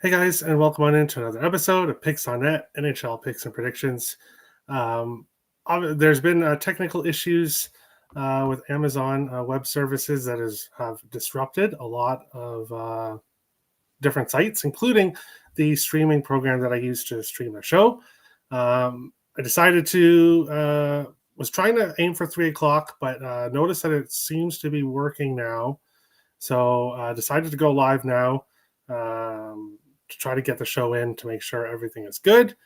Hey guys, and welcome on into another episode of Picks on Net, NHL picks and predictions. Um, there's been technical issues with Amazon Web Services that have disrupted a lot of different sites, including the streaming program that I use to stream the show. I decided to was trying to aim for 3 o'clock, but noticed that it seems to be working now. So decided to go live now. To try to get the show in to make sure everything is good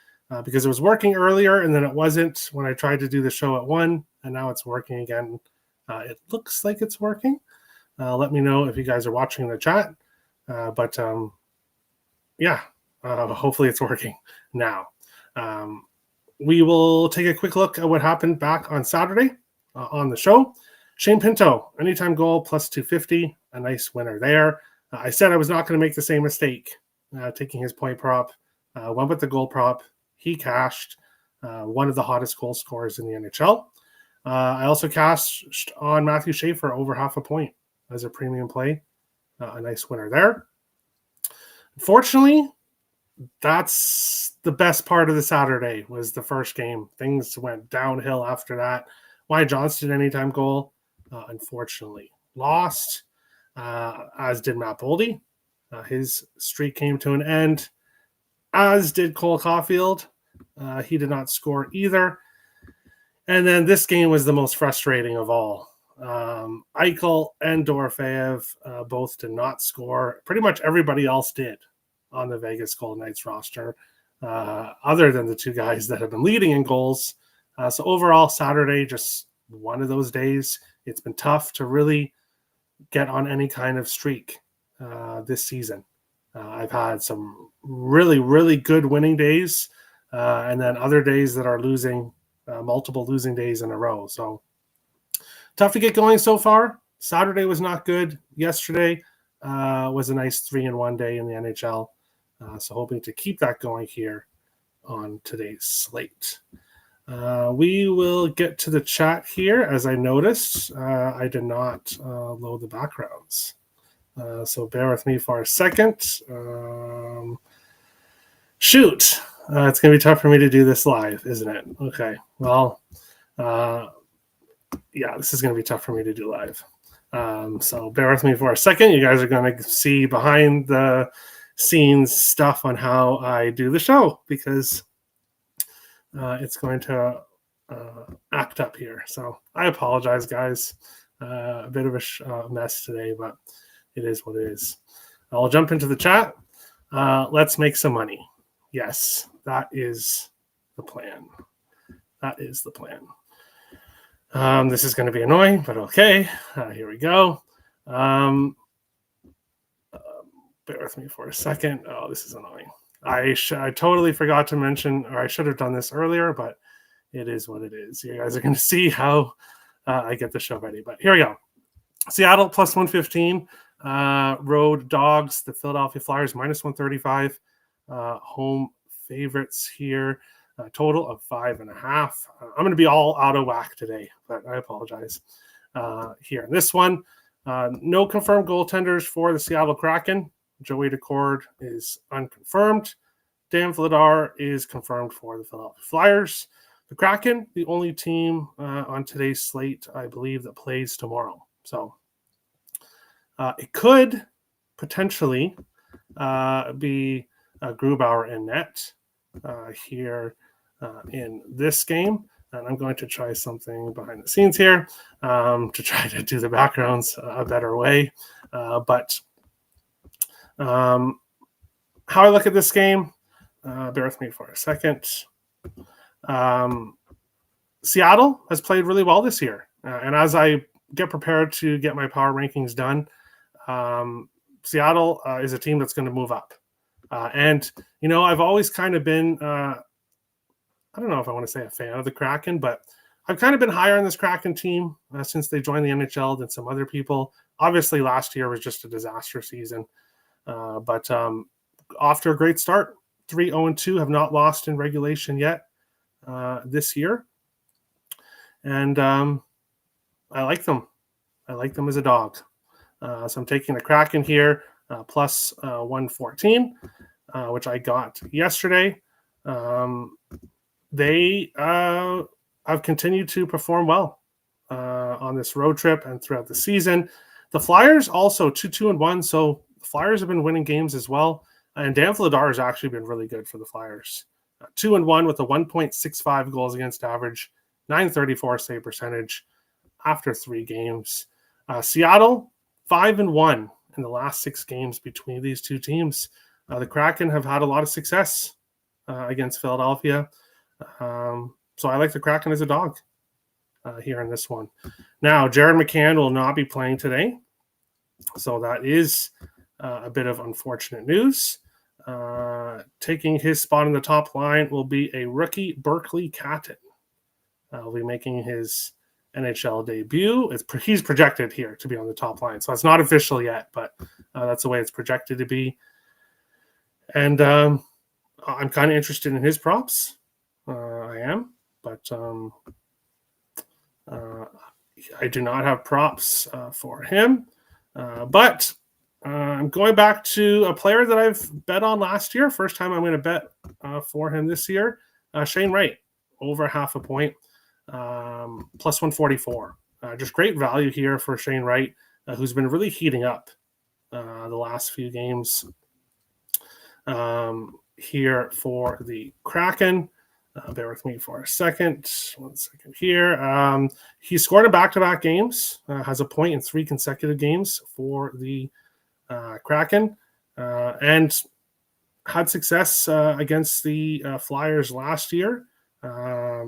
because it was working earlier and then it wasn't when I tried to do the show at 1, and now it's working again. It looks like it's working. Let me know if you guys are watching in the chat. But hopefully it's working now. We will take a quick look at what happened back on Saturday on the show. Shane Pinto, anytime goal plus 250, a nice winner there. I said I was not going to make the same mistake. Taking his point prop, went with the goal prop. He cashed, one of the hottest goal scorers in the NHL. I also cashed on Matthew Schaefer over half a point as a premium play. A nice winner there. Unfortunately, that's the best part of the Saturday was the first game. Things went downhill after that. Wyatt Johnston anytime goal, unfortunately, lost, as did Matt Boldy. His streak came to an end, as did Cole Caulfield. He did not score either. And then this game was the most frustrating of all. Eichel and Dorofeyev both did not score. Pretty much everybody else did on the Vegas Golden Knights roster, other than the two guys that have been leading in goals. So overall, Saturday, just one of those days. It's been tough to really get on any kind of streak this season. I've had some really, really good winning days, and then other days that are losing, multiple losing days in a row. So tough to get going so far. Saturday was not good. Yesterday was a nice 3-1 day in the NHL. So hoping to keep that going here on today's slate. We will get to the chat here. As I noticed, I did not load the backgrounds. So bear with me for a second. Shoot. It's going to be tough for me to do this live, isn't it? Okay. Well, this is going to be tough for me to do live. So bear with me for a second. You guys are going to see behind the scenes stuff on how I do the show because it's going to act up here. So I apologize, guys. A bit of a mess today, but it is what it is. I'll jump into the chat. Let's make some money. Yes, that is the plan. That is the plan. This is going to be annoying, but okay. Here we go. Bear with me for a second. Oh, this is annoying. I totally forgot to mention, or I should have done this earlier, but it is what it is. You guys are going to see how I get the show ready. But here we go. Seattle plus 115. Road dogs, the Philadelphia Flyers minus 135. Home favorites here. Total of 5.5. I'm going to be all out of whack today, but I apologize. Here in this one, no confirmed goaltenders for the Seattle Kraken. Joey Decord is unconfirmed. Dan Vladar is confirmed for the Philadelphia Flyers. The Kraken, the only team on today's slate, I believe, that plays tomorrow. So it could potentially be Grubauer in net here in this game. And I'm going to try something behind the scenes here to try to do the backgrounds a better way. But how I look at this game, bear with me for a second. Seattle has played really well this year. And as I get prepared to get my power rankings done, Seattle is a team that's going to move up. And, I've always kind of been, I don't know if I want to say a fan of the Kraken, but I've kind of been higher on this Kraken team since they joined the NHL than some other people. Obviously, last year was just a disaster season. But off to a great start. 3-0-2, have not lost in regulation yet this year. And I like them. I like them as a dog. So I'm taking the Kraken here, plus 114. which I got yesterday. They have continued to perform well on this road trip and throughout the season. The Flyers also 2-2-1, so the Flyers have been winning games as well. And Dan Vladar has actually been really good for the Flyers. 2-1 with a 1.65 goals against average, 934 save percentage after 3 games. Seattle 5-1 in the last 6 games between these two teams. The Kraken have had a lot of success against Philadelphia. So I like the Kraken as a dog here in this one. Now, Jared McCann will not be playing today. So that is a bit of unfortunate news. Taking his spot in the top line will be a rookie, Berkeley Catton. Will be making his NHL debut. He's projected here to be on the top line. So it's not official yet, but that's the way it's projected to be. And I'm kind of interested in his props. I am, but I do not have props for him. But I'm going back to a player that I've bet on last year. First time I'm going to bet for him this year. Shane Wright, over half a point, plus 144. Just great value here for Shane Wright, who's been really heating up the last few games here for the Kraken. Bear with me for a second. 1 second here. He scored in back-to-back games, has a point in 3 consecutive games for the Kraken, and had success against the Flyers last year.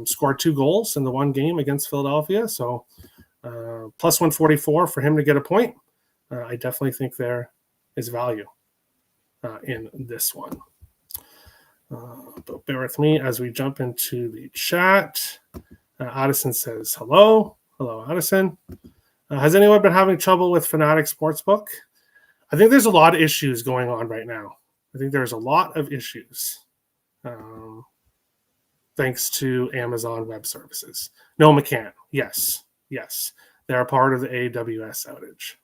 Scored 2 goals in the 1 game against Philadelphia. So plus 144 for him to get a point. I definitely think there is value in this one. But bear with me as we jump into the chat. Addison says, hello. Hello, Addison. Has anyone been having trouble with Fanatic Sportsbook? I think there's a lot of issues going on right now. I think there's a lot of issues. Thanks to Amazon Web Services. No, McCann. Yes. They're a part of the AWS outage.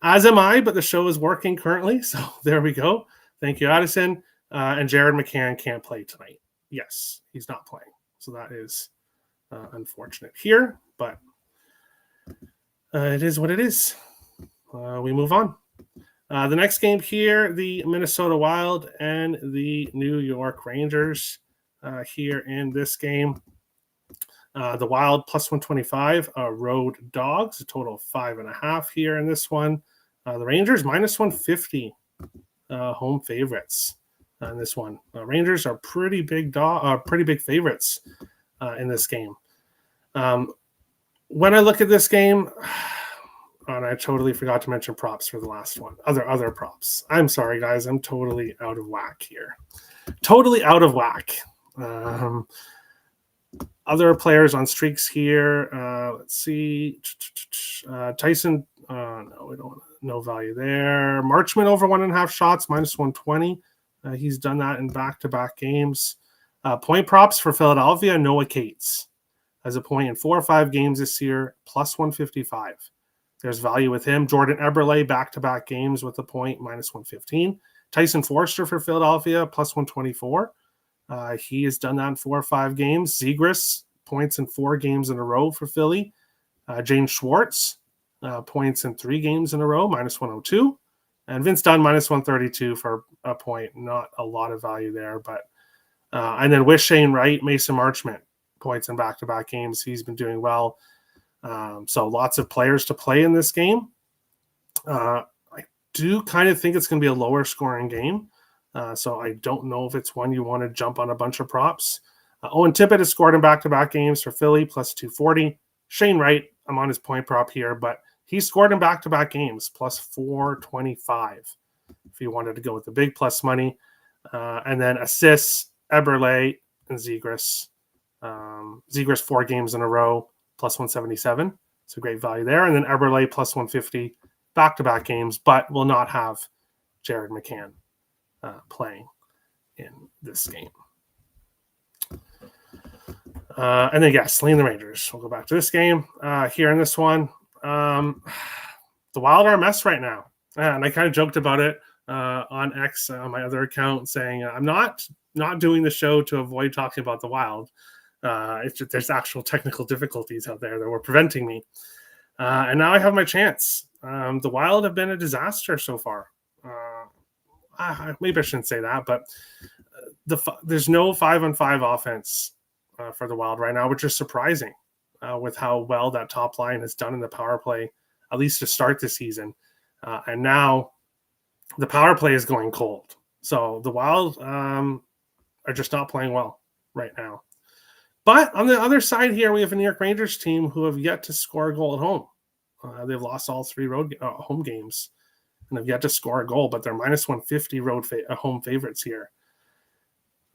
As am I, but the show is working currently. So there we go. Thank you, Addison. And Jared McCann can't play tonight. Yes, he's not playing. So that is unfortunate here, but it is what it is. We move on. The next game here, the Minnesota Wild and the New York Rangers here in this game. The Wild plus 125, road dogs, a total of 5.5 here in this one. The Rangers minus 150, home favorites in this one. Rangers are pretty big favorites in this game. When I look at this game, and I totally forgot to mention props for the last one. Other props. I'm sorry, guys. I'm totally out of whack here. Totally out of whack. Other players on streaks here. Let's see. Tyson. No, we don't. No value there. Marchman over 1.5 shots, minus 120. He's done that in back-to-back games. Point props for Philadelphia. Noah Cates has a point in 4 or 5 games this year, plus 155. There's value with him. Jordan Eberle, back-to-back games with a point, minus 115. Tyson Forster for Philadelphia, plus 124. He has done that in 4 or 5 games. Zegras, points in 4 games in a row for Philly. James Schwartz, points in 3 games in a row, minus 102. And Vince Dunn, minus 132 for a point. Not a lot of value there. But and then with Shane Wright, Mason Marchment, points in back-to-back games. He's been doing well. So lots of players to play in this game. I do kind of think it's going to be a lower scoring game. So I don't know if it's one you want to jump on a bunch of props. Owen Tippett has scored in back-to-back games for Philly, plus 240. Shane Wright, I'm on his point prop here, but he scored in back-to-back games, plus 425, if you wanted to go with the big plus money. And then assists, Eberle and Zegras. Zegras 4 games in a row, plus 177. It's a great value there. And then Eberle, plus 150, back-to-back games, but will not have Jared McCann playing in this game. And then, yes, Slaying the Rangers. We'll go back to this game here in this one. The Wild are a mess right now. And I kind of joked about it on X, on my other account, saying I'm not doing the show to avoid talking about the Wild. It's just, there's actual technical difficulties out there that were preventing me. And now I have my chance. The Wild have been a disaster so far. Maybe I shouldn't say that, but there's no 5-on-5 offense for the Wild right now, which is surprising with how well that top line has done in the power play, at least to start the season. And now the power play is going cold. So the Wild are just not playing well right now. But on the other side here, we have a New York Rangers team who have yet to score a goal at home. They've lost all 3 home games and have yet to score a goal, but they're minus 150 home favorites here.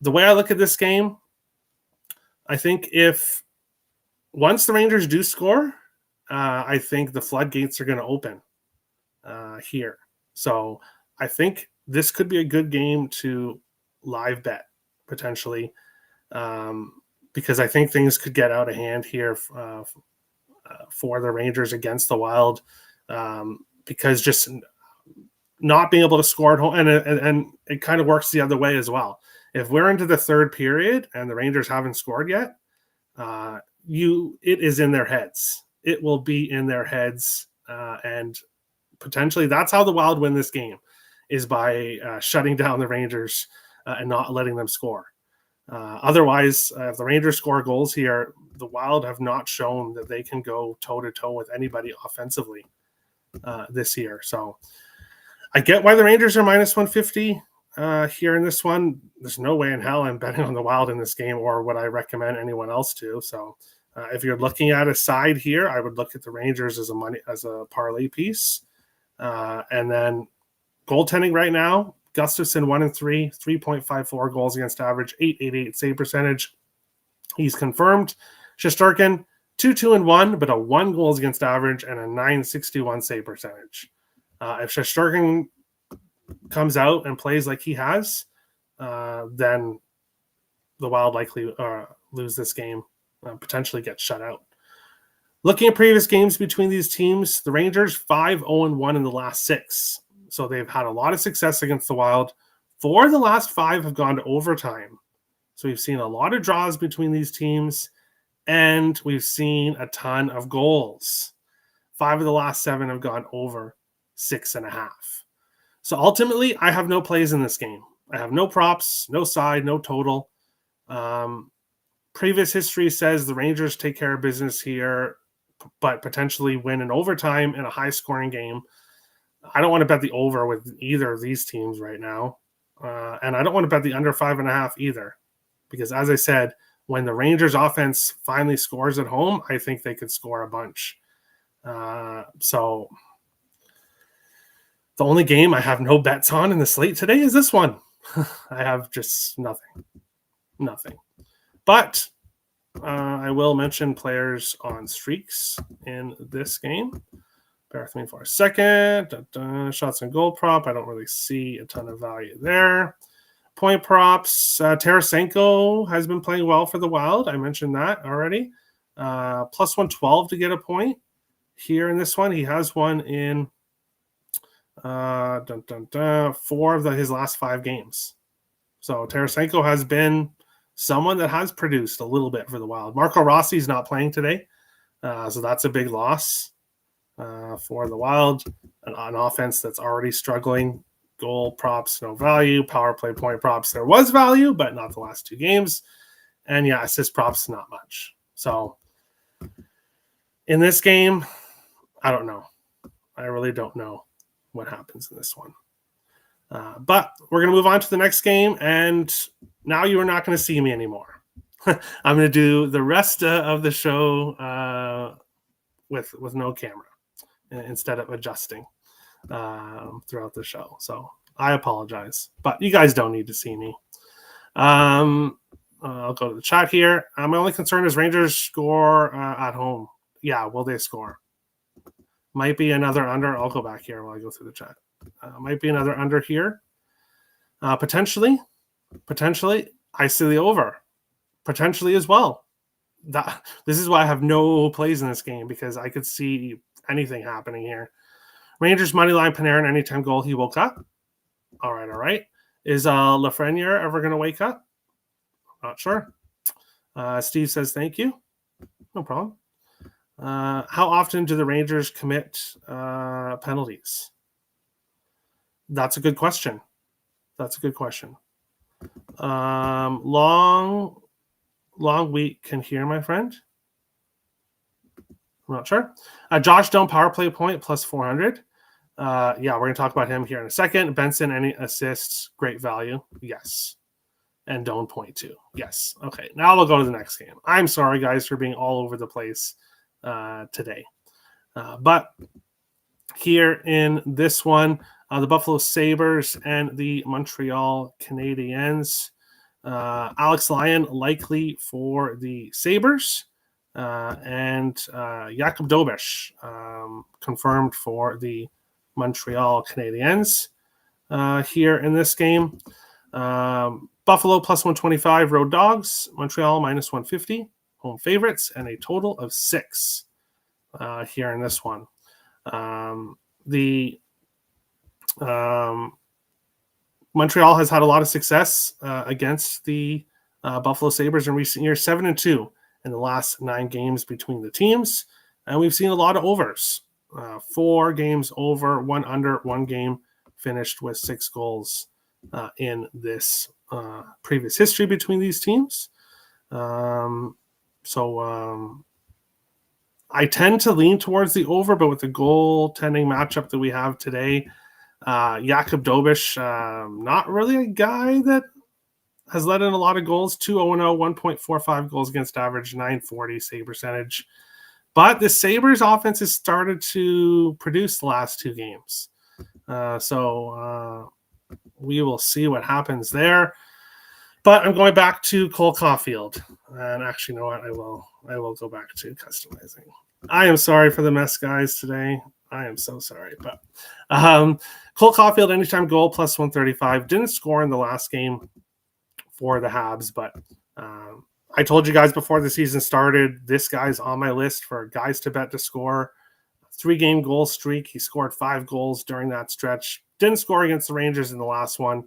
The way I look at this game, I think if once the Rangers do score, I think the floodgates are going to open here. So I think this could be a good game to live bet potentially, because I think things could get out of hand here for the Rangers against the Wild, because just not being able to score at home, and it kind of works the other way as well. If we're into the third period and the Rangers haven't scored yet, it is in their heads. It will be in their heads, and potentially that's how the Wild win this game, is by shutting down the Rangers and not letting them score. Otherwise, if the Rangers score goals here, the Wild have not shown that they can go toe-to-toe with anybody offensively this year. So I get why the Rangers are minus 150 here in this one. There's no way in hell I'm betting on the Wild in this game, or would I recommend anyone else to. So if you're looking at a side here, I would look at the Rangers as a parlay piece. And then goaltending right now, Gustafsson 1-3, 3.54 goals against average, 888 save percentage. He's confirmed. Shesterkin 2-1, but a 1 goals against average and a 961 save percentage. If Shesterkin comes out and plays like he has, then the Wild likely lose this game, potentially get shut out. Looking at previous games between these teams, the Rangers 5-0-1 in the last 6. So they've had a lot of success against the Wild. 4 of the last 5 have gone to overtime. So we've seen a lot of draws between these teams, and we've seen a ton of goals. 5 of the last 7 have gone over 6.5. So ultimately, I have no plays in this game. I have no props, no side, no total. Previous history says the Rangers take care of business here, but potentially win in overtime in a high-scoring game. I don't want to bet the over with either of these teams right now. And I don't want to bet the under 5.5 either. Because as I said, when the Rangers offense finally scores at home, I think they could score a bunch. So the only game I have no bets on in the slate today is this one. I have just nothing. But I will mention players on streaks in this game. Bear with me for a second. Shots and goal prop. I don't really see a ton of value there. Point props. Tarasenko has been playing well for the Wild. I mentioned that already. Plus 112 to get a point here in this one. He has one in 4 of his last 5 games. So Tarasenko has been someone that has produced a little bit for the Wild. Marco Rossi's not playing today, so that's a big loss for the Wild. An offense that's already struggling. Goal props, no value. Power play point props, there was value, but not the last 2 games. And yeah, assist props, not much. So in this game, I don't know. I really don't know what happens in this one. But we're going to move on to the next game, and now you are not going to see me anymore. I'm going to do the rest of the show with no camera instead of adjusting throughout the show. So I apologize, but you guys don't need to see me. I'll go to the chat here. My only concern is Rangers score at home. Yeah, will they score? Might be another under. I'll go back here while I go through the chat. Might be another under here. Potentially. I see the over. Potentially as well. This is why I have no plays in this game, because I could see anything happening here. Rangers money line Panarin anytime goal. He woke up. All right. Is Lafreniere ever going to wake up? Not sure. Steve says thank you. No problem. How often do the Rangers commit penalties? That's a good question. Long week can hear, my friend. I'm not sure. Josh Doan power play point plus 400. We're going to talk about him here in a second. Benson, any assists, great value. Yes. And Doan point 2. Yes. Okay, now we'll go to the next game. I'm sorry, guys, for being all over the place today. But here in this one, the Buffalo Sabres and the Montreal Canadiens. Alex Lyon likely for the Sabres. And Jakub Dobeš confirmed for the Montreal Canadiens here in this game. Buffalo plus 125 road dogs, Montreal minus 150 home favorites, and a total of 6 here in this one. Montreal has had a lot of success against the Buffalo Sabres in recent years, 7-2 in the last 9 games between the teams. And we've seen a lot of overs. 4 games over, 1 under, 1 game finished with 6 goals in this previous history between these teams. I tend to lean towards the over, but with the goaltending matchup that we have today, Jakub Dobeš, not really a guy that has let in a lot of goals, 2-0-0, 1.45 goals against average, 940 save percentage. But the Sabres offense has started to produce the last 2 games. We will see what happens there. But I'm going back to Cole Caulfield. And actually, you know what? I will go back to customizing. I am sorry for the mess, guys, today. I am so sorry. But Cole Caulfield, anytime goal, plus 135. Didn't score in the last game for the Habs, but I told you guys before the season started, this guy's on my list for guys to bet to score. 3-game goal streak. He scored 5 goals during that stretch. Didn't score against the Rangers in the last one,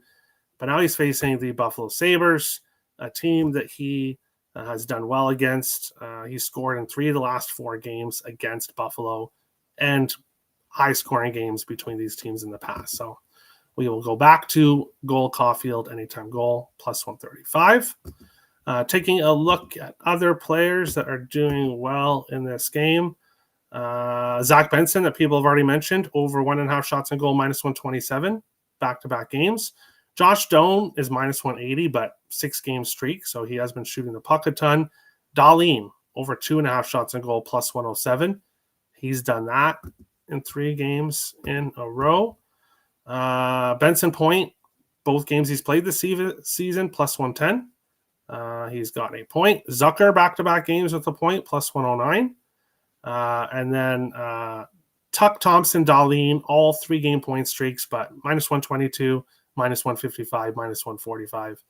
but now he's facing the Buffalo Sabres, a team that he has done well against. He scored in 3 of the last 4 games against Buffalo, and high-scoring games between these teams in the past. So we will go back to goal Caulfield, anytime goal, plus 135. Taking a look at other players that are doing well in this game. Zach Benson, that people have already mentioned, over 1.5 shots on goal, minus 127, back-to-back games. Josh Doan is minus 180, but 6-game streak, so he has been shooting the puck a ton. Dahlin, over 2.5 shots on goal, plus 107. He's done that in 3 games in a row. Benson Point, both games he's played this season, plus 110. He's got a point. Zucker, back-to-back games with a point, plus 109. And then Tuck, Thompson, Dahlin, all 3-game point streaks, but minus 122, minus 155, minus 145.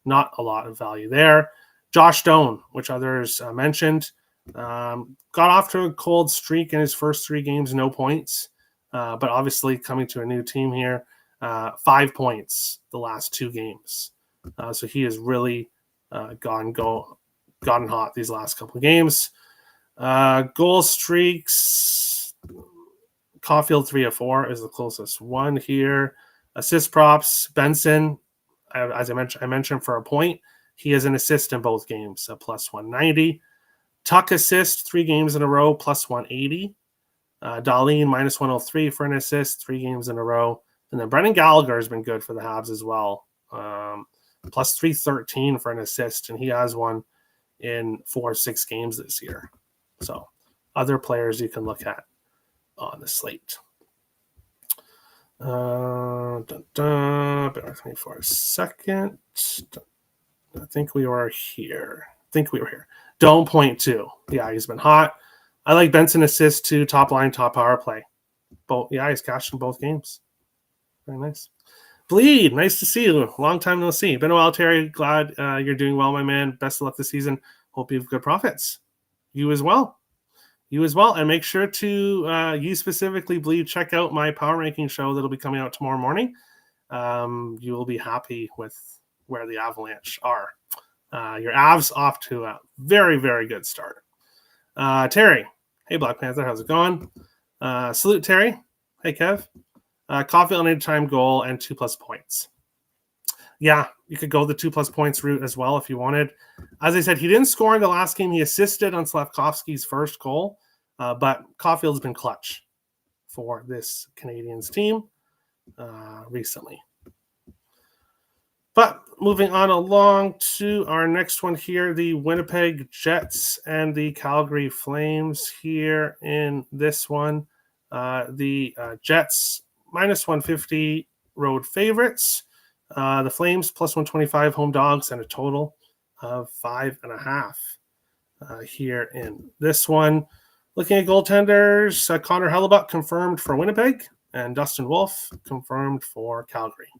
Not a lot of value there. Josh Doan, which others mentioned, got off to a cold streak in his first 3 games, no points. But obviously coming to a new team here, 5 points the last 2 games. So he has really gotten hot these last couple of games. Goal streaks, Caulfield 3 of 4 is the closest one here. Assist props, Benson, as I mentioned for a point, he has an assist in both games, a plus 190. Tuck assist 3 games in a row, plus 180. Dahlin minus 103 for an assist, 3 games in a row. And then Brendan Gallagher has been good for the Habs as well. Plus 313 for an assist, and he has one in 4 or 6 games this year. So other players you can look at on the slate. Bear with me for a second. I think we were here. Dome point 2. Yeah, he's been hot. I like Benson assist too, top line, top power play. He's cashed in both games. Very nice. Bleed, nice to see you. Long time no see. Been a while, Terry. Glad you're doing well, my man. Best of luck this season. Hope you have good profits. You as well. And make sure to, you specifically, Bleed, check out my power ranking show that'll be coming out tomorrow morning. you will be happy with where the Avalanche are. Your Avs off to a very, very good start. Terry. Hey, Black Panther. How's it going? Salute, Terry. Hey, Kev. Caulfield anytime goal and 2+ points. Yeah, you could go the 2+ points route as well if you wanted. As I said, he didn't score in the last game. He assisted on Slavkovsky's first goal, but Caulfield's been clutch for this Canadiens team recently. But moving on along to our next one here, the Winnipeg Jets and the Calgary Flames here in this one. The Jets -150 road favorites. The Flames +125 home dogs and a total of 5.5 here in this one. Looking at goaltenders, Connor Hellebuyck confirmed for Winnipeg and Dustin Wolf confirmed for Calgary.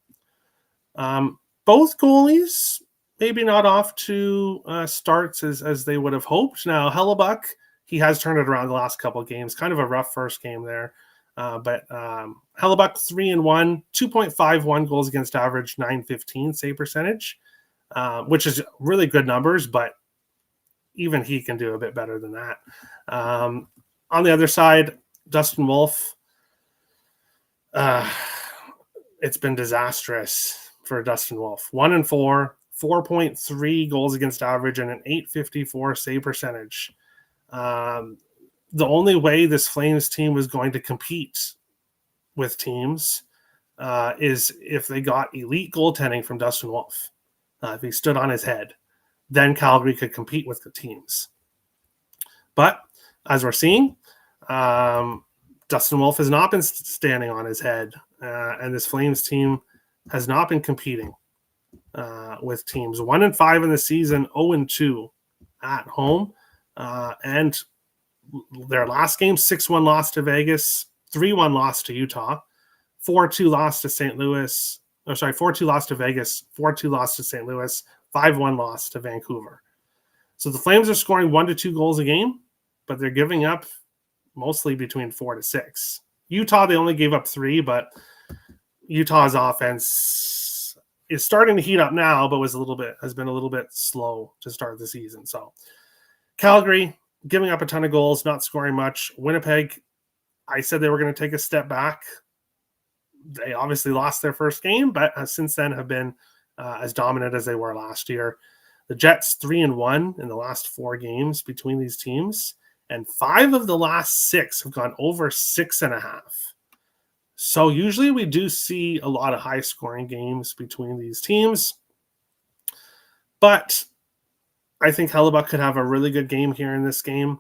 Both goalies maybe not off to starts as they would have hoped. Now, Hellebuyck, he has turned it around the last couple of games. Kind of a rough first game there. But Hellebuyck 3-1, 2.51 goals against average, .915 save percentage, which is really good numbers, but even he can do a bit better than that. On the other side, Dustin Wolf, it's been disastrous for Dustin Wolf. 1-4, 4.3 goals against average, and an .854 save percentage. The only way this Flames team was going to compete with teams is if they got elite goaltending from Dustin Wolf. If he stood on his head, then Calgary could compete with the teams. But as we're seeing, Dustin Wolf has not been standing on his head, and this Flames team has not been competing with teams. 1-5 in the season, 0-2 at home, and their last game, 6-1 loss to Vegas, 3-1 loss to Utah, 4-2 loss to St. Louis. 4-2 loss to Vegas, 4-2 loss to St. Louis, 5-1 loss to Vancouver. So the Flames are scoring 1 to 2 goals a game, but they're giving up mostly between 4 to 6. Utah, they only gave up 3, but Utah's offense is starting to heat up now, but has been a little bit slow to start the season. So Calgary giving up a ton of goals, not scoring much. Winnipeg, I said they were going to take a step back. They obviously lost their first game, but since then have been as dominant as they were last year. The Jets 3-1 in the last 4 games between these teams, and 5 of the last 6 have gone over 6.5. So usually we do see a lot of high-scoring games between these teams, but I think Hellebuyck could have a really good game here in this game.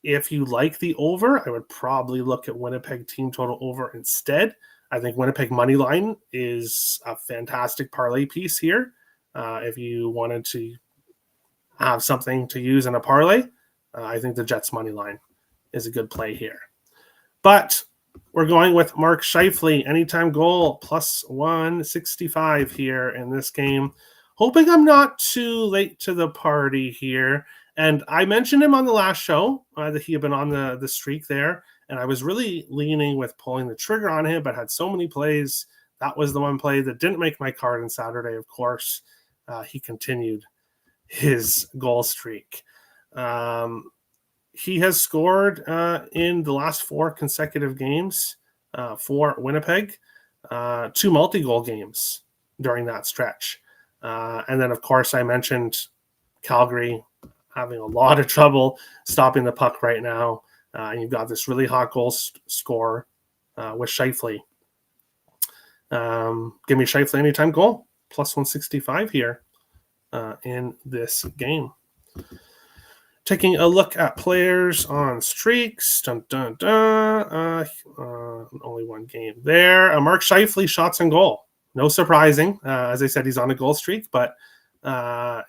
If you like the over, I would probably look at Winnipeg team total over instead. I think Winnipeg money line is a fantastic parlay piece here. If you wanted to have something to use in a parlay, I think the Jets money line is a good play here. But we're going with Mark Scheifele, anytime goal, +165 here in this game. Hoping I'm not too late to the party here. And I mentioned him on the last show that he had been on the streak there. And I was really leaning with pulling the trigger on him, but had so many plays. That was the one play that didn't make my card on Saturday, of course. He continued his goal streak. He has scored in the last 4 consecutive games for Winnipeg, 2 multi-goal games during that stretch. And then, of course, I mentioned Calgary having a lot of trouble stopping the puck right now. And you've got this really hot goal score with Scheifele. Give me Scheifele anytime goal, +165 here in this game. Taking a look at players on streaks. Only one game there. Mark Scheifele, shots on goal. No surprising. As I said, he's on a goal streak, but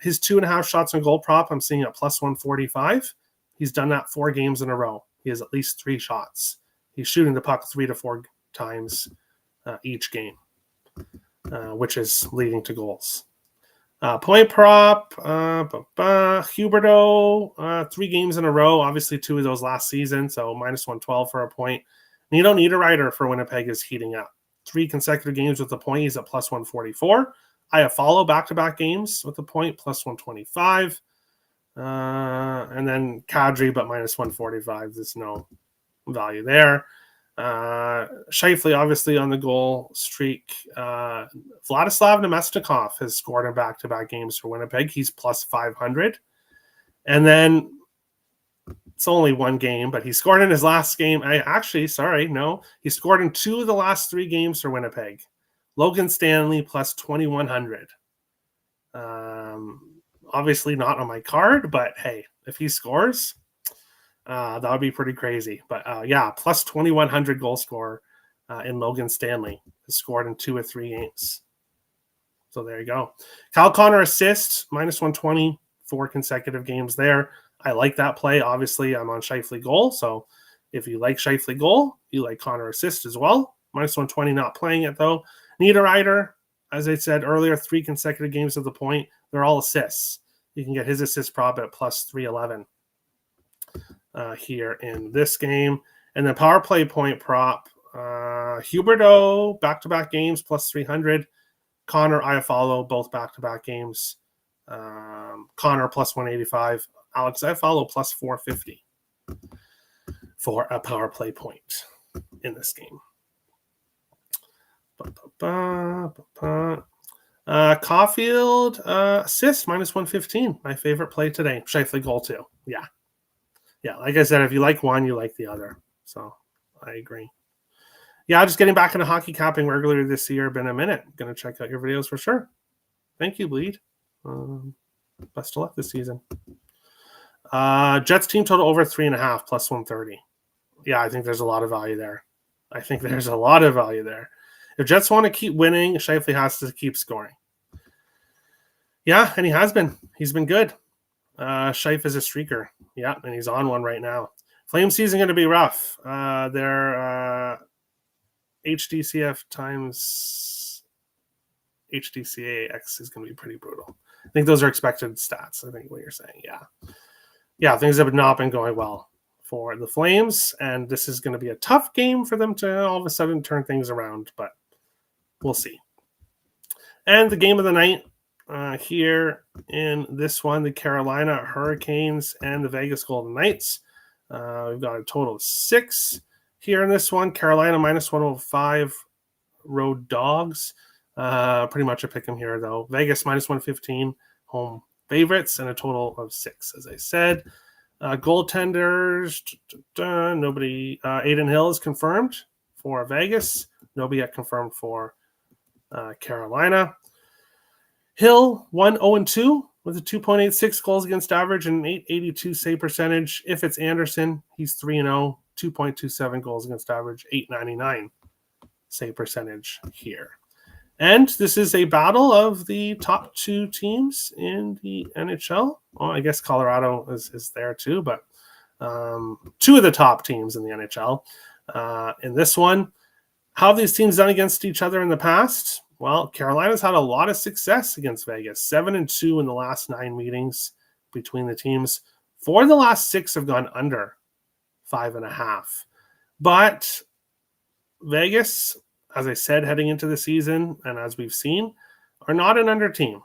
his 2.5 shots on goal prop, I'm seeing at +145. He's done that 4 games in a row. He has at least 3 shots. He's shooting the puck 3 to 4 times each game, which is leading to goals. Point prop, Huberdeau, 3 games in a row. Obviously, 2 of those last season, so -112 for a point. And you don't need a rider for Winnipeg is heating up. 3 consecutive games with the point. He's at plus 144. I have follow back-to-back games with the point, plus 125. And then Kadri, but minus 145. There's no value there. Scheifele, obviously, on the goal streak. Vladislav Namestnikov has scored in back-to-back games for Winnipeg. He's plus 500. And then it's only one game, but he scored in his last game. He scored in 2 of the last 3 games for Winnipeg. Logan Stanley plus 2,100. Obviously not on my card, but hey, if he scores, that would be pretty crazy. But plus 2,100 goal scorer in Logan Stanley has scored in 2 or 3 games. So there you go. Kyle Connor assists, minus 120, 4 consecutive games there. I like that play. Obviously, I'm on Scheifele goal. So if you like Scheifele goal, you like Connor assist as well. Minus 120, not playing it though. Niederreiter, as I said earlier, 3 consecutive games at the point. They're all assists. You can get his assist prop at plus 311 here in this game. And the power play point prop, Huberdeau, back-to-back games, plus 300. Connor, Iafallo, both back-to-back games. Connor, plus 185. Alex Iafallo, plus 450 for a power play point in this game. Caulfield assist, minus 115. My favorite play today. Scheifele goal too. Yeah. Like I said, if you like one, you like the other. So I agree. Yeah, just getting back into hockey capping regularly this year. Been a minute. Going to check out your videos for sure. Thank you, Bleed. Best of luck this season. Jets team total over 3.5 plus 130. Yeah, I think there's a lot of value there. If Jets want to keep winning, Scheifele has to keep scoring. Yeah, and he has been. He's been good. Scheif is a streaker. Yeah, and he's on one right now. Flame season going to be rough. Their HDCF times HDCAX is going to be pretty brutal. I think those are expected stats. I think what you're saying. Yeah, things have not been going well for the Flames, and this is going to be a tough game for them to all of a sudden turn things around, but we'll see. And the game of the night here in this one, the Carolina Hurricanes and the Vegas Golden Knights. We've got a total of 6 here in this one. Carolina minus 105, road dogs. Pretty much a pick 'em here, though. Vegas minus 115, home favorites, and a total of 6, as I said. Goaltenders, nobody. Aiden Hill is confirmed for Vegas. Nobody yet confirmed for Carolina. Hill 1-0-2 with a 2.86 goals against average and an 882 save percentage. If it's Anderson, he's 3-0, 2.27 goals against average, 899 save percentage here. And this is a battle of the top 2 teams in the NHL. Well, I guess Colorado is there too, but 2 of the top teams in the NHL. In this one, how have these teams done against each other in the past? Well, Carolina's had a lot of success against Vegas. 7-2 in the last 9 meetings between the teams. 4 of the last 6 have gone under 5.5. But Vegas, as I said, heading into the season, and as we've seen, are not an under team.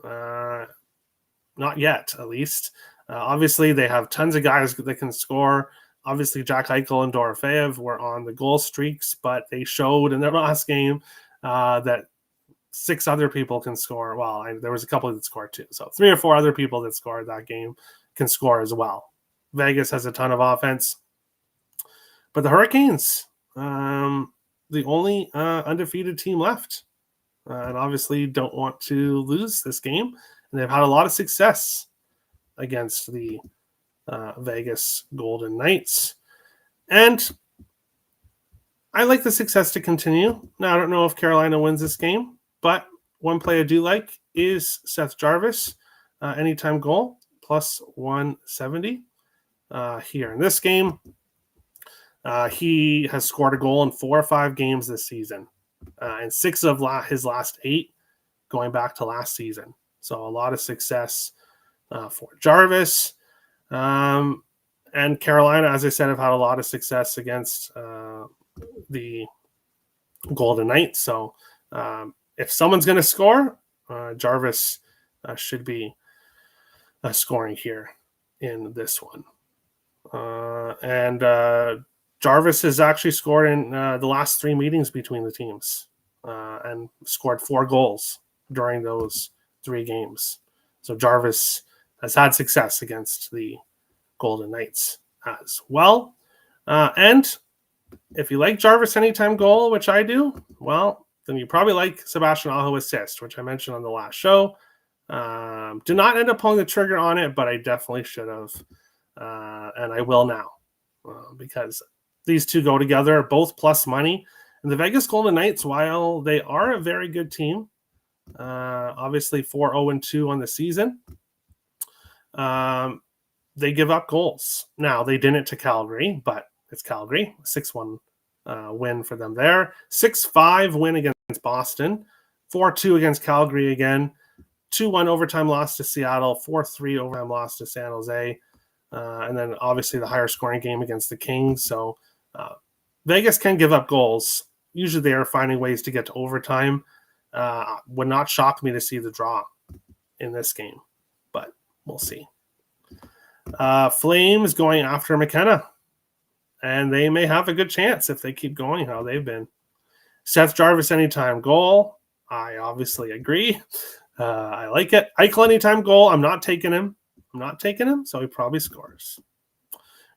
Not yet, at least. Obviously, they have tons of guys that can score. Obviously, Jack Eichel and Dorofeev were on the goal streaks, but they showed in their last game that 6 other people can score. Well, there was a couple that scored too. So 3 or 4 other people that scored that game can score as well. Vegas has a ton of offense. But the Hurricanes, the only undefeated team left, and obviously don't want to lose this game. And they've had a lot of success against the Vegas Golden Knights. And I like the success to continue. Now, I don't know if Carolina wins this game, but one play I do like is Seth Jarvis, anytime goal, plus 170 here in this game. He has scored a goal in 4 or 5 games this season, and 6 of his last 8 going back to last season. So a lot of success for Jarvis. And Carolina, as I said, have had a lot of success against the Golden Knights. So if someone's going to score, Jarvis should be scoring here in this one. And Jarvis has actually scored in the last 3 meetings between the teams and scored 4 goals during those 3 games. So Jarvis has had success against the Golden Knights as well. And if you like Jarvis anytime goal, which I do, well, then you probably like Sebastian Aho assist, which I mentioned on the last show. Did not end up pulling the trigger on it, but I definitely should have. And I will now because these two go together, both plus money. And the Vegas Golden Knights, while they are a very good team, obviously 4-0-2 on the season, they give up goals. Now, they didn't to Calgary, but it's Calgary. 6-1 win for them there. 6-5 win against Boston. 4-2 against Calgary again. 2-1 overtime loss to Seattle. 4-3 overtime loss to San Jose. And then obviously the higher scoring game against the Kings. So Vegas can give up goals. Usually they are finding ways to get to overtime. Would not shock me to see the draw in this game, but we'll see. Flames going after McKenna, and they may have a good chance if they keep going how they've been. Seth Jarvis anytime goal. I obviously agree. I like it. Eichel anytime goal. I'm not taking him, so he probably scores.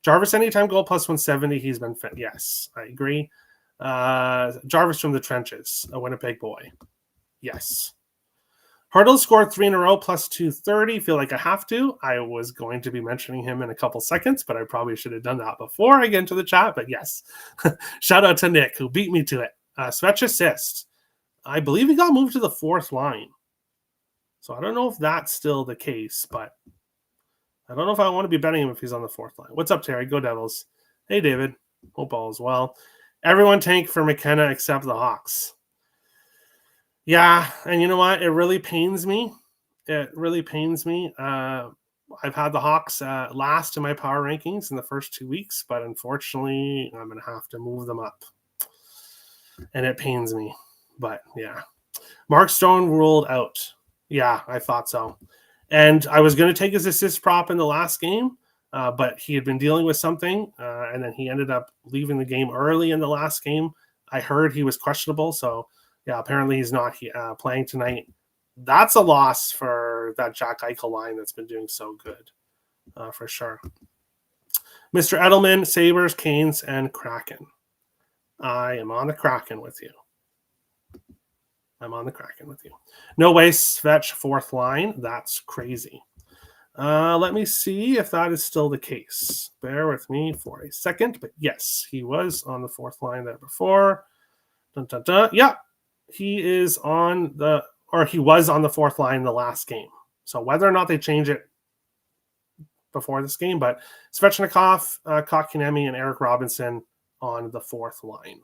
Jarvis anytime goal plus 170. He's been fit. Yes, I agree. Jarvis from the trenches, a Winnipeg boy. Yes. Hurdle scored 3 in a row plus 230. Feel like I have to. I was going to be mentioning him in a couple seconds, but I probably should have done that before I get into the chat. But yes, shout out to Nick who beat me to it. Svech assist. I believe he got moved to the 4th line. So I don't know if that's still the case, but I don't know if I want to be betting him if he's on the 4th line. What's up, Terry? Go Devils. Hey, David. Hope all is well. Everyone tank for McKenna except the Hawks. Yeah, and you know what? It really pains me. I've had the Hawks last in my power rankings in the first 2 weeks, but unfortunately, I'm going to have to move them up. And it pains me. But yeah. Mark Stone ruled out. Yeah, I thought so. And I was going to take his assist prop in the last game, but he had been dealing with something, and then he ended up leaving the game early in the last game. I heard he was questionable, so yeah, apparently he's not playing tonight. That's a loss for that Jack Eichel line that's been doing so good, for sure. Mr. Edelman, Sabres, Canes, and Kraken. I am on the Kraken with you. No way, Svech, 4th line. That's crazy. Let me see if that is still the case. Bear with me for a second. But yes, he was on the 4th line there before. Dun, dun, dun. Yeah, he was on the 4th line in the last game. So whether or not they change it before this game, but Svechnikov, Kotkaniemi, and Eric Robinson on the 4th line.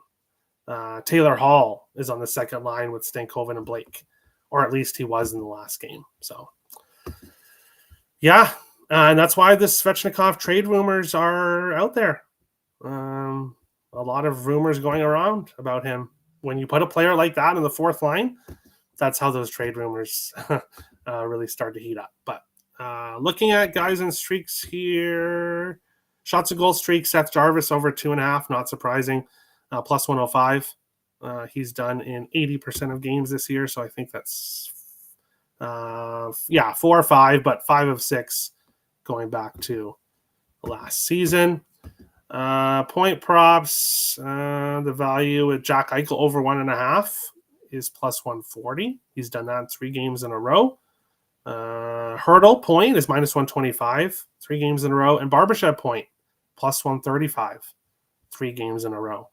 Taylor Hall is on the 2nd line with Stankoven and Blake, or at least he was in the last game. So, yeah, and that's why the Svechnikov trade rumors are out there. A lot of rumors going around about him. When you put a player like that in the 4th line, that's how those trade rumors really start to heat up. But looking at guys in streaks here, shots a goal streak, Seth Jarvis over 2.5, not surprising. Plus 105. He's done in 80% of games this year, so I think that's 4 or 5, but 5 of 6 going back to last season. Point props, the value with Jack Eichel over 1.5 is plus 140. He's done that in 3 games in a row. Hurdle point is minus 125, 3 games in a row, and Barbashev point plus 135, 3 games in a row.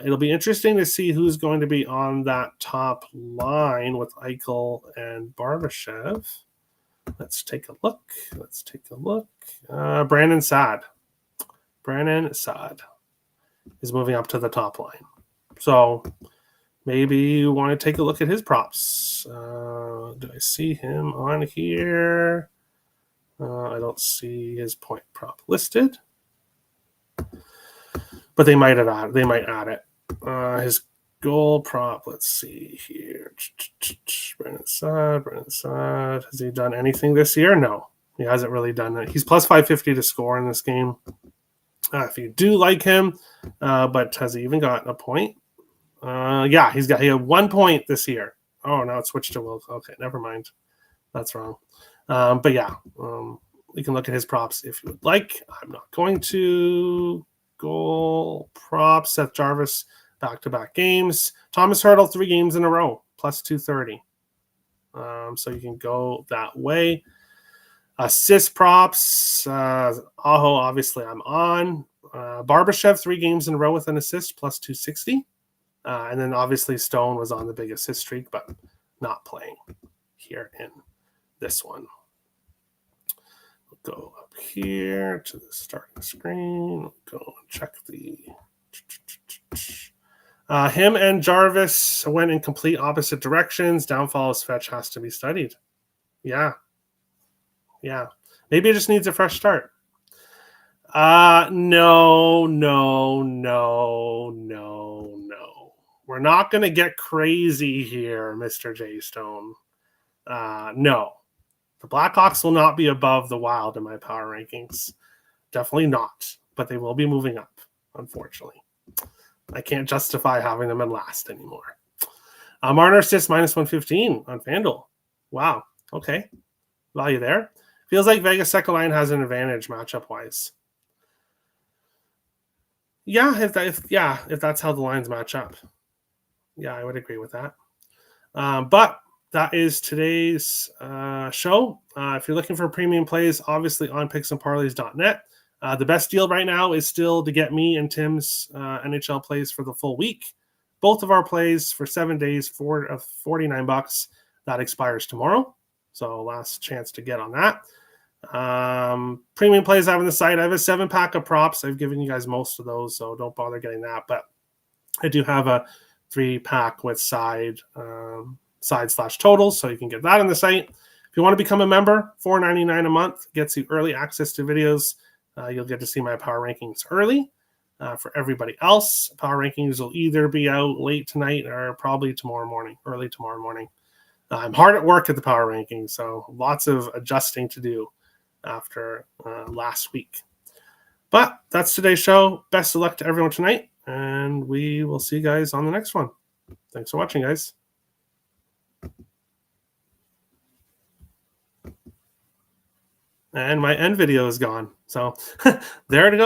It'll be interesting to see who's going to be on that top line with Eichel and Barbashev. Let's take a look. Brandon Saad is moving up to the top line. So maybe you want to take a look at his props. Do I see him on here? I don't see his point prop listed. But they might add it. His Goal prop. Let's see here. Brandon Saad. Has he done anything this year? No, he hasn't really done it. He's plus 550 to score in this game. If you do like him, but has he even got a point? Yeah, he had 1 point this year. Oh, now it switched to Will. Okay, never mind. That's wrong. But yeah, you can look at his props if you would like. I'm not going to. Goal props. Seth Jarvis, back-to-back games. Thomas Hurdle, 3 games in a row, plus 230. So you can go that way. Assist props. Aho, obviously, I'm on. Barbashev, 3 games in a row with an assist, plus 260. And then obviously Stone was on the big assist streak, but not playing here in this one. We'll go up here to the starting screen. We'll go and check the. Him and Jarvis went in complete opposite directions. Downfall of Svetch has to be studied. Yeah. Maybe it just needs a fresh start. No. We're not going to get crazy here, Mr. J Stone. No. The Blackhawks will not be above the Wild in my power rankings. Definitely not. But they will be moving up, unfortunately. I can't justify having them in last anymore. Marner assists minus 115 on FanDuel. Wow. Okay. Value there. Feels like Vegas second line has an advantage matchup-wise. Yeah, if that's how the lines match up. Yeah, I would agree with that. But that is today's show. If you're looking for premium plays, obviously on picksandparlays.net. The best deal right now is still to get me and Tim's NHL plays for the full week. Both of our plays for 7 days for $49. That expires tomorrow. So last chance to get on that. Premium plays I have on the site. I have a 7-pack of props. I've given you guys most of those, so don't bother getting that. But I do have a 3-pack with side/totals, so you can get that on the site. If you want to become a member, $4.99 a month gets you early access to videos. You'll get to see my power rankings early. For everybody else, power rankings will either be out late tonight or probably early tomorrow morning. I'm hard at work at the power rankings, so lots of adjusting to do after last week. But that's today's show. Best of luck to everyone tonight, and we will see you guys on the next one. Thanks for watching, guys. And my end video is gone. So there it goes.